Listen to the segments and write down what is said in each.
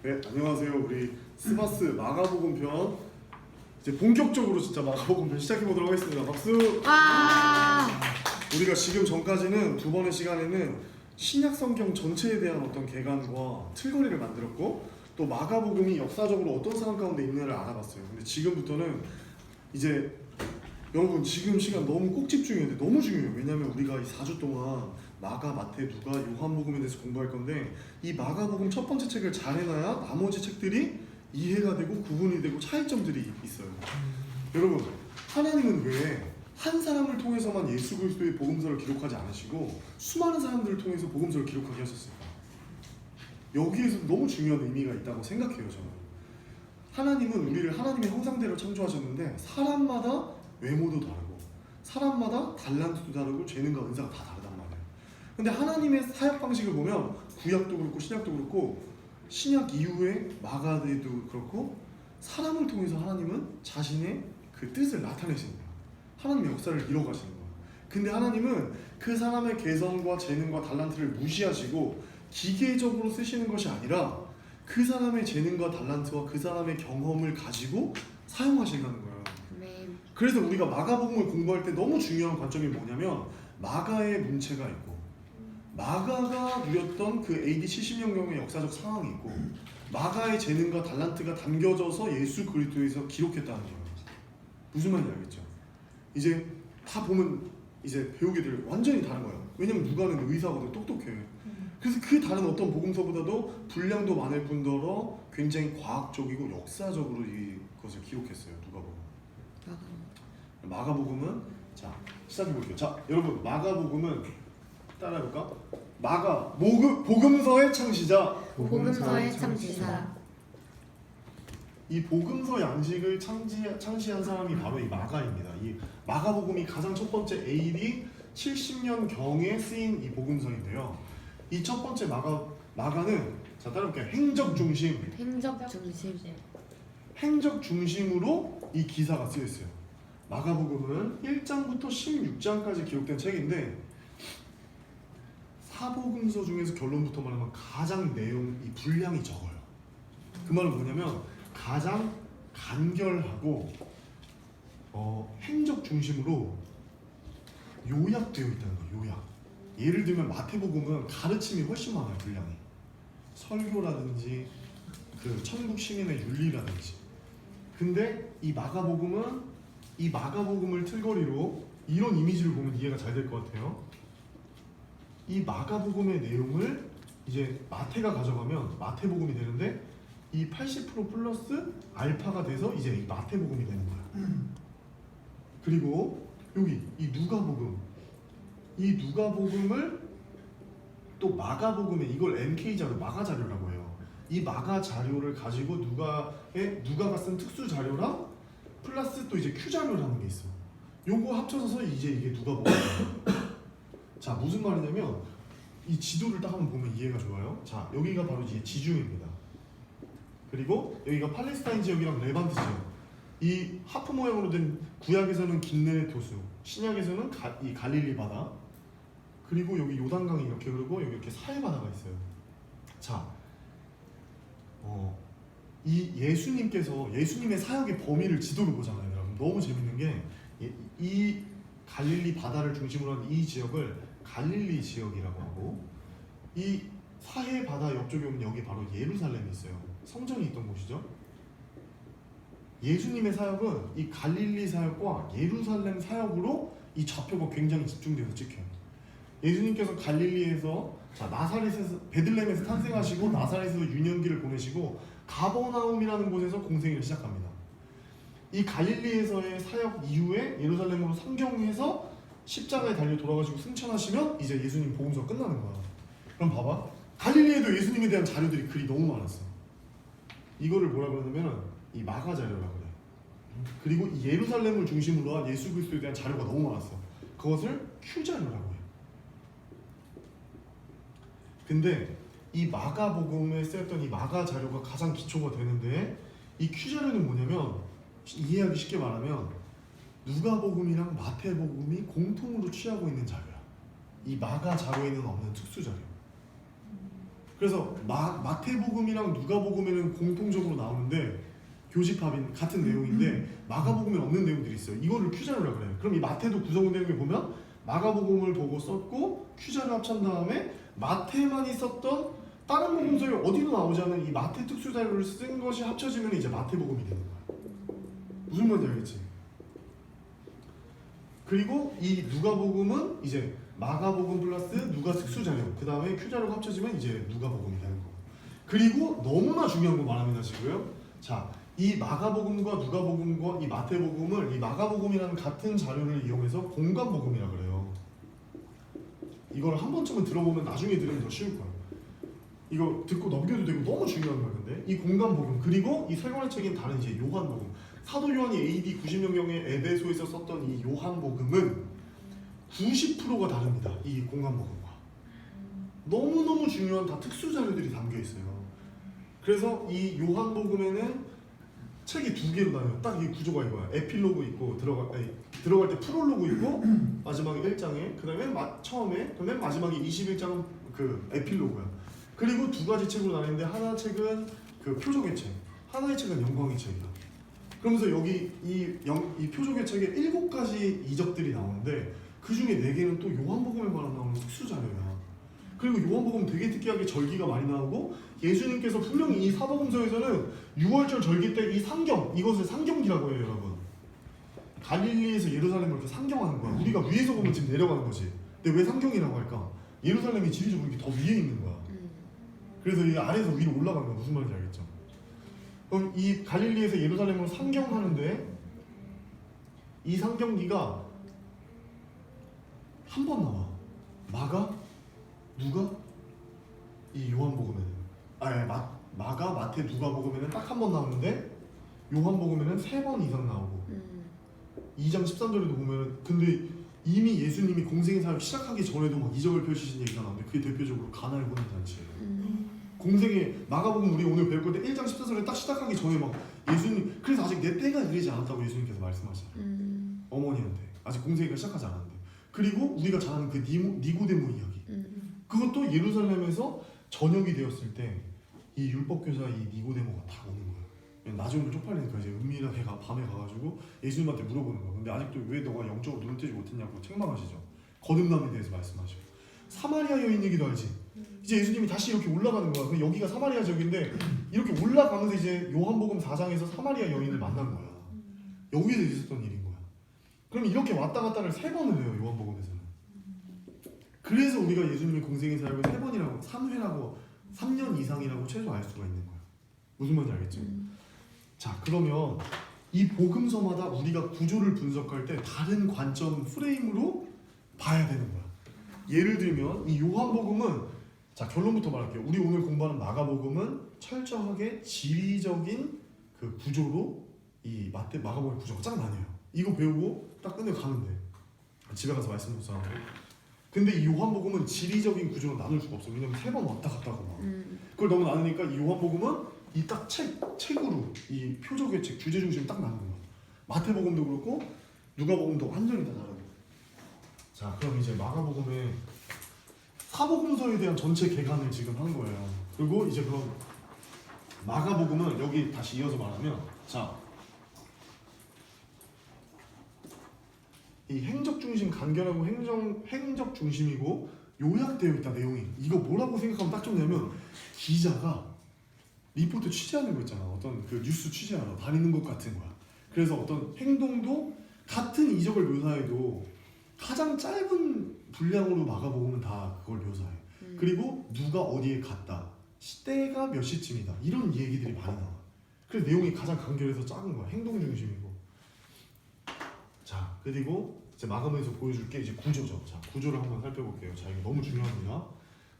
네, 안녕하세요. 우리 스바스 마가복음 편 이제 본격적으로 진짜 마가복음 편 시작해 보도록 하겠습니다. 박수. 와. 우리가 지금 전까지는 두 번의 시간에는 신약 성경 전체에 대한 어떤 개관과 틀거리를 만들었고 또 마가복음이 역사적으로 어떤 상황 가운데 있는지를 알아봤어요. 근데 지금부터는 이제 여러분 지금 시간 너무 꼭 집중해야 돼. 너무 중요해요. 왜냐하면 우리가 이 4주 동안 마가, 마태, 누가, 요한복음에 대해서 공부할 건데 이 마가복음 첫 번째 책을 잘 해놔야 나머지 책들이 이해가 되고 구분이 되고 차이점들이 있어요. 여러분 하나님은 왜 한 사람을 통해서만 예수 그리스도의 복음서를 기록하지 않으시고 수많은 사람들을 통해서 복음서를 기록하게 하셨을까? 여기에서 너무 중요한 의미가 있다고 생각해요. 저는 하나님은 우리를 하나님의 형상대로 창조하셨는데 사람마다 외모도 다르고 사람마다 달란트도 다르고 재능과 은사가 다 다르단 말이에요. 근데 하나님의 사역 방식을 보면 구약도 그렇고 신약도 그렇고 신약 이후에 마가데도 그렇고 사람을 통해서 하나님은 자신의 그 뜻을 나타내시는 거예요. 하나님의 역사를 이뤄가시는 거예요. 근데 하나님은 그 사람의 개성과 재능과 달란트를 무시하시고 기계적으로 쓰시는 것이 아니라 그 사람의 재능과 달란트와 그 사람의 경험을 가지고 사용하신다는 거예요. 네. 그래서 우리가 마가복음을 공부할 때 너무 중요한 관점이 뭐냐면 마가의 문체가 있고 마가가 누렸던 그 AD 70년경의 역사적 상황이 있고 마가의 재능과 달란트가 담겨져서 예수 그리스도에서 기록했다는 거예요. 무슨 말인지 알겠죠? 이제 다 보면 이제 배우게 될 완전히 다른 거예요. 왜냐면 누가는 의사거든, 똑똑해. 그래서 그 다른 어떤 복음서보다도 분량도 많을 뿐더러 굉장히 과학적이고 역사적으로 이것을 기록했어요. 누가복음. 마가복음은 자 시작해 볼게요. 자 여러분 마가복음은 따라해볼까? 마가 복음서의 창시자. 복음서의 창시자. 이 복음서 양식을 창시한 사람이 바로 이 마가입니다. 이 마가복음이 가장 첫 번째 AD 70년 경에 쓰인 이 복음서인데요. 이 첫 번째 마가는 자 따라볼게요. 행적 중심. 행적 중심으로 이 기사가 쓰여 있어요. 마가복음은 1장부터 16장까지 기록된 책인데 사복음서 중에서 결론부터 말하면 가장 이 분량이 적어요. 그 말은 뭐냐면 가장 간결하고 행적 중심으로 요약되어 있다는 거예요. 요약. 예를 들면 마태복음은 가르침이 훨씬 많아요. 분량이. 설교라든지 그 천국 시민의 윤리라든지. 근데 이 마가복음은 이 마가복음을 틀거리로 이런 이미지를 보면 이해가 잘 될 것 같아요. 이 마가복음의 내용을 이제 마태가 가져가면 마태복음이 되는데 이 80% 플러스 알파가 돼서 이제 이 마태복음이 되는 거야. 그리고 여기 이 누가복음을 또 마가복음에 이걸 MK 자료, 마가 자료라고 해요. 이 마가 자료를 가지고 누가가 쓴 특수 자료랑 플러스 또 이제 Q 자료라는 게 있어. 요거 합쳐서 이제 이게 누가복음이에요. 자 무슨 말이냐면 이 지도를 딱 한번 보면 이해가 좋아요. 자 여기가 바로 이제 지중해입니다. 그리고 여기가 팔레스타인 지역이랑 레반트 지역. 이 하프 모양으로 된 구약에서는 긴네렛 호수, 신약에서는 이 갈릴리 바다. 그리고 여기 요단강이 이렇게 흐르고 여기 이렇게 사해 바다가 있어요. 자, 이 예수님의 사역의 범위를 지도로 보잖아요, 여러분. 너무 재밌는 게 이 갈릴리 바다를 중심으로 한 이 지역을 갈릴리 지역이라고 하고 이 사해 바다 옆쪽에 오면 여기 바로 예루살렘이 있어요. 성전이 있던 곳이죠. 예수님의 사역은 이 갈릴리 사역과 예루살렘 사역으로 이 좌표가 굉장히 집중돼서 찍혀요. 예수님께서 갈릴리에서 나사렛에서 베들레헴에서 탄생하시고 나사렛에서 유년기를 보내시고 가버나움이라는 곳에서 공생애를 시작합니다. 이 갈릴리에서의 사역 이후에 예루살렘으로 상경해서 십자가에 달려 돌아가시고 승천하시면 이제 예수님 복음서가 끝나는 거야. 그럼 봐봐. 갈릴리에도 예수님에 대한 자료들이 글이 너무 많았어. 이거를 뭐라 그러냐면 이 마가 자료라고 그래. 그리고 이 예루살렘을 중심으로 한 예수 그리스도에 대한 자료가 너무 많았어. 그것을 Q 자료라고 해. 근데 이 마가복음에 쓰였던 이 마가 자료가 가장 기초가 되는데 이 Q 자료는 뭐냐면 이해하기 쉽게 말하면 누가복음이랑 마태복음이 공통으로 취하고 있는 자료야. 이 마가 자료에는 없는 특수 자료. 그래서 마태복음이랑 누가복음에는 공통적으로 나오는데 교집합인 같은 내용인데 마가복음에 없는 내용들이 있어요. 이거를 큐자료라 그래요. 그럼 이 마태도 구성되는 게 보면 마가복음을 보고 썼고 큐자료 합친 다음에 마태만이 썼던 다른 복음서에 어디도 나오지 않은 이 마태 특수 자료를 쓴 것이 합쳐지면 이제 마태복음이 되는 거야. 무슨 말인지 알겠지? 그리고 이 누가복음은 이제 마가복음 플러스 누가 특수 자료, 그 다음에 큐 자료가 합쳐지면 이제 누가복음이 되는 거고. 그리고 너무나 중요한 거 말합니다 지금. 자, 이 마가복음과 누가복음과 이 마태복음을 이 마가복음이라는 같은 자료를 이용해서 공관복음이라 그래요. 이걸 한 번쯤은 들어보면 나중에 들으면 더 쉬울 거예요. 이거 듣고 넘겨도 되고 너무 중요한 거예요. 근데 이 공관복음 그리고 이 세 권의 책인 다른 이제 요한복음. 사도 요한이 AD 90년경에 에베소에서 썼던 이 요한복음은 90%가 다릅니다. 이 공관복음과 너무너무 중요한 다 특수 자료들이 담겨 있어요. 그래서 이 요한복음에는 책이 두 개로 나뉘어요. 딱 이 구조가 이거야. 에필로그 있고 들어갈 때 프롤로그 있고 마지막에 1장에 그다음에 처음에 그다음에 마지막에 21장은 그 에필로그야. 그리고 두 가지 책으로 나뉘는데 하나 책은 그 표적의 책, 하나의 책은 영광의 책이야. 그러면서 여기 이 표적의 책에 7가지 이적들이 나오는데 그 중에 4개는 또 요한복음에만 나오는 특수 자료야. 그리고 요한복음 되게 특이하게 절기가 많이 나오고 예수님께서 분명히 이 사복음서에서는 6월절 절기 때 이 상경, 이것을 상경기라고 해요, 여러분. 갈릴리에서 예루살렘을 이렇게 상경하는 거야. 우리가 위에서 보면 지금 내려가는 거지. 근데 왜 상경이라고 할까? 예루살렘이 지리적으로 이렇게 더 위에 있는 거야. 그래서 이 아래에서 위로 올라가는 거야. 무슨 말인지 알겠죠? 그럼 이 갈릴리에서 예루살렘으로 상경하는데 이 상경기가 한 번 나와. 마가, 누가, 이 요한복음에는 마가, 마태, 누가복음에는 딱 한 번 나오는데 요한복음에는 3번 이상 나오고 2장 13절에도 보면 근데 이미 예수님이 공생의 사역을 시작하기 전에도 막 이적을 펼치신 얘기가 나오는데 그게 대표적으로 가나의 혼인 잔치예요. 공생의 마가복음 우리 오늘 배울 건데 1장 14절에 딱 시작하기 전에 막 예수님 그래서 아직 내 때가 이르지 않았다고 예수님께서 말씀하시잖아요. 어머니한테 아직 공생애가 시작하지 않았는데 그리고 우리가 잘 아는 그 니고데모 이야기 그것도 예루살렘에서 저녁이 되었을 때 이 율법교사 이 니고데모가 다 오는 거예요. 나중에 쪽팔리니까 이제 은밀하게 밤에 가가지고 예수님한테 물어보는 거예요. 근데 아직도 왜 너가 영적으로 눈을 뜨지 못했냐고 책망하시죠. 거듭남에 대해서 말씀하시고 사마리아 여인 얘기도 알지. 이제 예수님이 다시 이렇게 올라가는 거야. 그럼 여기가 사마리아 지역인데 이렇게 올라가면서 이제 요한복음 4장에서 사마리아 여인을 만난 거야. 여기서 있었던 일인 거야. 그럼 이렇게 왔다 갔다를 3번을 해요. 요한복음에서는. 그래서 우리가 예수님의 공생의 사역을 3번이라고 3회라고 3년 이상이라고 최소 알 수가 있는 거야. 무슨 말인지 알겠죠? 자, 그러면 이 복음서마다 우리가 구조를 분석할 때 다른 관점 프레임으로 봐야 되는 거야. 예를 들면 이 요한복음은 자 결론부터 말할게요. 우리 오늘 공부하는 마가복음은 철저하게 지리적인 그 구조로 이 마가복음의 구조가 쫙 나뉘어요. 이거 배우고 딱 끝내고 가면 돼. 집에 가서 말씀 묵상하고. 근데 이 요한복음은 지리적인 구조로 나눌 수가 없어. 왜냐면 3번 왔다 갔다 하고 막. 그걸 너무 나누니까 이 요한복음은 이 딱 책으로 이 표적의 책 주제 중심이 딱 나누는 거야. 마태복음도 그렇고 누가복음도 완전히 다 다르고. 자, 그럼 이제 마가복음의 사복음서에 대한 전체 개관을 지금 한 거예요. 그리고 이제 그럼 마가복음은 여기 다시 이어서 말하면 자, 이 행적 중심 간결하고 행적 중심이고 요약되어 있다 내용이. 이거 뭐라고 생각하면 딱 좋냐면 기자가 리포트 취재하는 거 있잖아. 어떤 그 뉴스 취재하러 다니는 것 같은 거야. 그래서 어떤 행동도 같은 이적을 묘사해도 가장 짧은 분량으로 마가복음은 다 그걸 묘사해. 그리고 누가 어디에 갔다, 시대가 몇 시쯤이다 이런 얘기들이 많이 나와. 그래서 내용이 가장 간결해서 작은 거야. 행동 중심이고. 자, 그리고 이제 마감에서 보여줄 게 이제 구조죠. 자, 구조를 한번 살펴볼게요. 자, 이거 너무 중요합니다.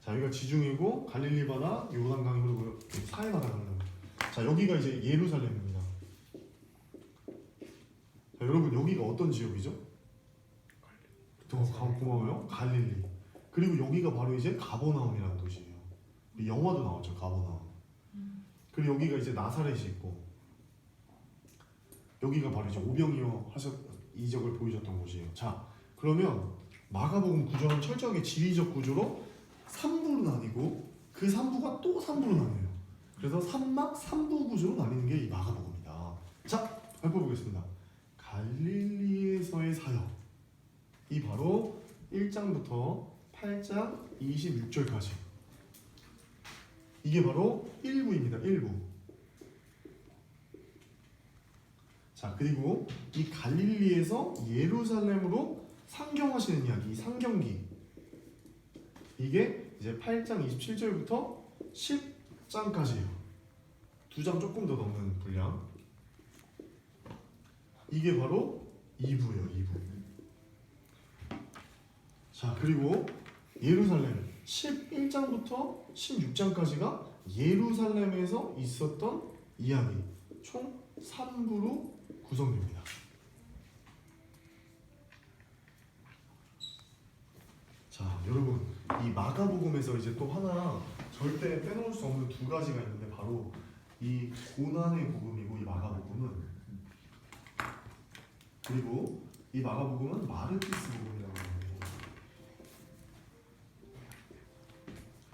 자, 여기가 지중해고 갈릴리 바다, 요단강이 흐르고 사해 바다가 흐르는. 자, 여기가 이제 예루살렘입니다. 자, 여러분 여기가 어떤 지역이죠? 고마워요. 갈릴리. 그리고 여기가 바로 이제 가버나움이라는 도시예요. 영화도 나왔죠, 가버나움. 그리고 여기가 이제 나사렛이 있고 여기가 바로 이제 오병이어 이적을 보여줬던 곳이에요. 자, 그러면 마가복음 구조는 철저하게 지리적 구조로 3부로 나뉘고 그 3부가 또 3부로 나뉘어요. 그래서 3막 3부 구조로 나뉘는 게 이 마가복음이다. 자, 발표해보겠습니다. 갈릴리에서의 사역. 이 바로 1장부터 8장 26절까지. 이게 바로 1부입니다. 1부. 자, 그리고 이 갈릴리에서 예루살렘으로 상경하시는 이야기, 상경기. 이게 이제 8장 27절부터 10장까지예요. 2장 조금 더 넘는 분량. 이게 바로 2부예요. 2부. 자, 그리고 예루살렘 11장부터 16장까지가 예루살렘에서 있었던 이야기. 총 3부로 구성됩니다. 자, 여러분, 이 마가복음에서 이제 또 하나 절대 빼놓을 수 없는 두 가지가 있는데 바로 이 고난의 복음이고 이 마가복음은, 그리고 이 마가복음은 마르키스 복음이라고 하는데,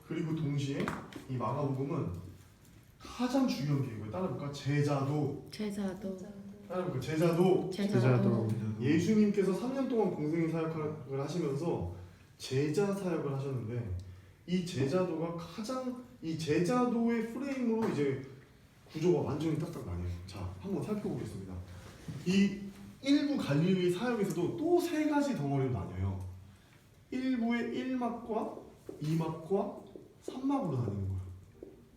그리고 동시에 이 마가복음은 가장 중요한 게 이거예요. 따라볼까? 제자도. 따라볼까? 제자도. 예수님께서 3년 동안 공생의 사역을 하시면서 제자 사역을 하셨는데, 이 제자도가 가장, 이 제자도의 프레임으로 이제 구조가 완전히 딱딱 나뉘어요. 자, 한번 살펴보겠습니다. 이 1부 갈릴리 사역에서도 또 세 가지 덩어리로 나뉘어요. 1부의 1막과 2막과 3막으로 나뉘는 거예요.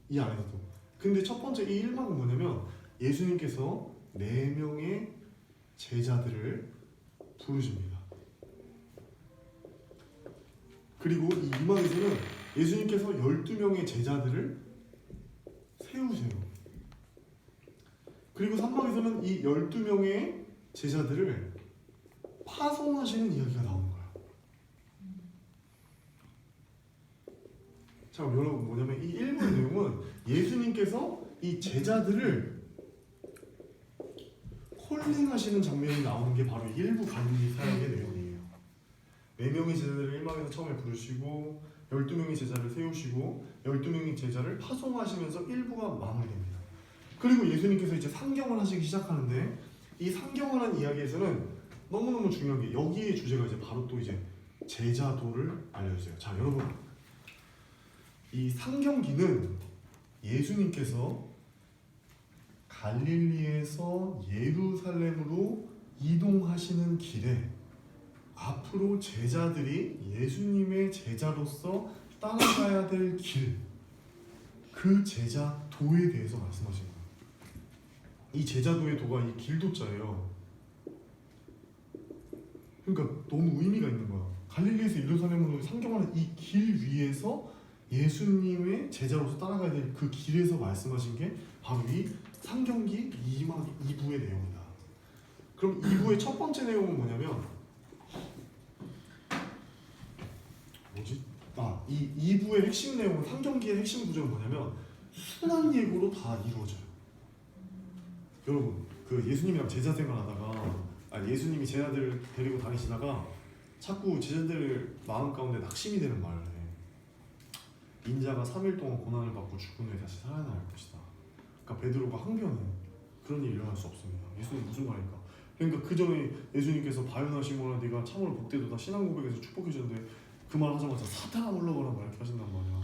이 안에서도. 근데 첫 번째 이 1막은 뭐냐면 예수님께서 4명의 제자들을 부르십니다. 그리고 이 2막에서는 예수님께서 12명의 제자들을 세우세요. 그리고 3막에서는 이 12명의 제자들을 파송하시는 이야기가 나오는 거예요. 자, 여러분, 뭐냐면 이 1부의 내용은 예수님께서 이 제자들을 콜링하시는 장면이 나오는 게 바로 1부 갈릴리 사역의 내용이에요. 4명의 제자들을 1막에서 처음에 부르시고 12명의 제자를 세우시고 12명의 제자를 파송하시면서 1부가 마무리됩니다. 그리고 예수님께서 이제 상경을 하시기 시작하는데, 이 상경하는 이야기에서는 너무너무 중요한 게 여기의 주제가 이제 바로 또 이제 제자도를 알려주세요. 자, 여러분, 이 상경기는 예수님께서 갈릴리에서 예루살렘으로 이동하시는 길에 앞으로 제자들이 예수님의 제자로서 따라가야 될 길, 그 제자도에 대해서 말씀하시는 거예요. 이 제자도의 도가 이 길도자예요. 그러니까 너무 의미가 있는 거야. 갈릴리에서 예루살렘으로 상경하는 이 길 위에서 예수님의 제자로서 따라가야 될 그 길에서 말씀하신 게 바로 이 상경기 2부의 내용이다. 그럼 2부의 첫 번째 내용은 뭐냐면 이 2부의 핵심 내용은, 상경기의 핵심 구조는 뭐냐면 순환 예고로 다 이루어져요. 여러분, 그 예수님이랑 제자 생활하다가, 예수님이 제자들을 데리고 다니시다가 자꾸 제자들 마음 가운데 낙심이 되는 말을 해. 인자가 3일 동안 고난을 받고 죽은 후에 다시 살아날 것이다. 그러니까 베드로가 항변해. 그런 일이 일어날 수 없습니다. 예수님 무슨 말일까? 그러니까 그 전에 예수님께서 바요나 시몬아 네가 참으로 복되도다 신앙 고백에서 축복해 주셨는데 그 말 하자마자 사탄아 물러가라 막 이렇게 하신단 말이야.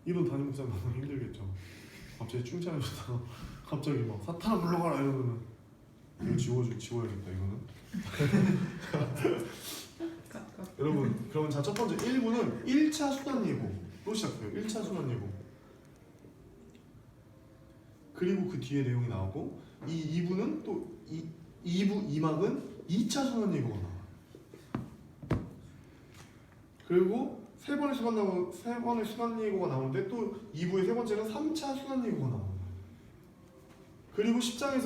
이런 담임 목사님 너무 힘들겠죠. 갑자기 칭찬해주다가 갑자기 막 사탄아 물러가라 이러면은 이거 지워야겠다 이거는. 여러분, 그러면 자, 첫 번째 1부는 1차 순환 예고로 시작해요. 1차 순환 예고. 그리고 그 뒤에 내용이 나오고, 이 2부는 또 2부 2막은 2차 순환 예고가 나와요. 그리고 세 번의 순환 예고가 나오는데 또 2부의 세 번째는 3차 순환 예고가 나옵니다. 그리고 10장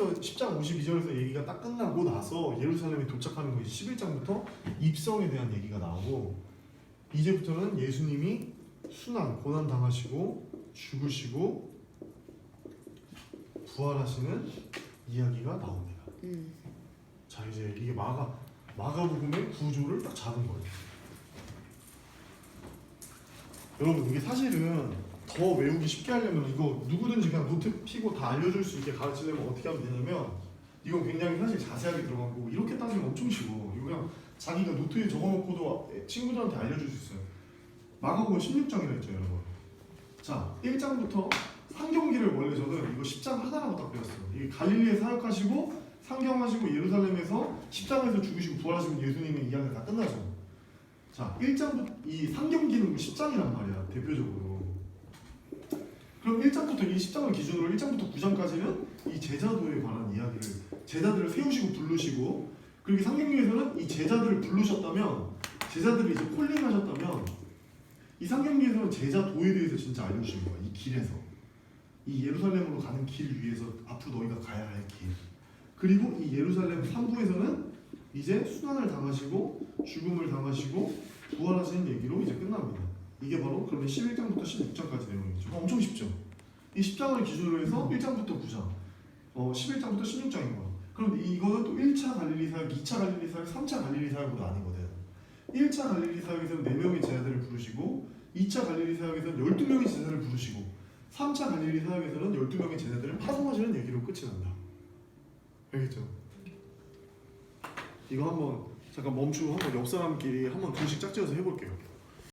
52절에서 얘기가 딱 끝나고 나서 예루살렘에 도착하는 거 11장부터 입성에 대한 얘기가 나오고, 이제부터는 예수님이 고난 당하시고 죽으시고 부활하시는 이야기가 나옵니다. 자, 이제 이게 마가복음의 구조를 딱 잡은 거예요. 여러분, 이게 사실은 더 외우기 쉽게 하려면 이거 누구든지 그냥 노트 피고 다 알려줄 수 있게 가르치려면 어떻게 하면 되냐면 이거 굉장히 사실 자세하게 들어간 거고 이렇게 따지면 엄청 쉬워. 이거 그냥 자기가 노트에 적어놓고도 친구들한테 알려줄 수 있어요. 마가복음 16장이라 했죠 여러분. 자 1장부터 상경기를 원래 저는 이거 10장 하나라고 딱 배웠어요. 이게 갈릴리에 사역하시고 상경하시고 예루살렘에서 십자가에서 죽으시고 부활하시고 예수님의 이야기가 다 끝나죠. 자 1장부터 이 상경기는 10장이란 말이야 대표적으로. 그럼 1장부터 이 10장을 기준으로 1장부터 9장까지는 이 제자도에 관한 이야기를 제자들을 세우시고 부르시고 그리고 상경기에서는 이 제자들을 부르셨다면 제자들이 이제 콜링하셨다면 이 상경기에서는 제자도에 대해서 진짜 알려주시는 거야. 이 길에서 이 예루살렘으로 가는 길 위에서 앞으로 너희가 가야 할 길. 그리고 이 예루살렘 3부에서는 이제 순환을 당하시고 죽음을 당하시고 부활하시는 얘기로 이제 끝납니다. 이게 바로 그러면 11장부터 16장까지 내용이죠. 엄청 쉽죠. 이 10장을 기준으로 해서 1장부터 9장, 11장부터 16장인 거야. 그럼 이거는 또 1차 갈릴리 사역, 2차 갈릴리 사역, 3차 갈릴리 사역으로 나뉘거든. 1차 갈릴리 사역에서는 4명의 제자들을 부르시고 2차 갈릴리 사역에서는 12명의 제자들을 부르시고 3차 갈릴리 사역에서는 12명의 제자들을 파송하시는 얘기로 끝이 난다. 알겠죠? 이거 한번 잠깐 멈추고 한번 옆 사람끼리 한번 둘씩 짝지어서 해볼게요.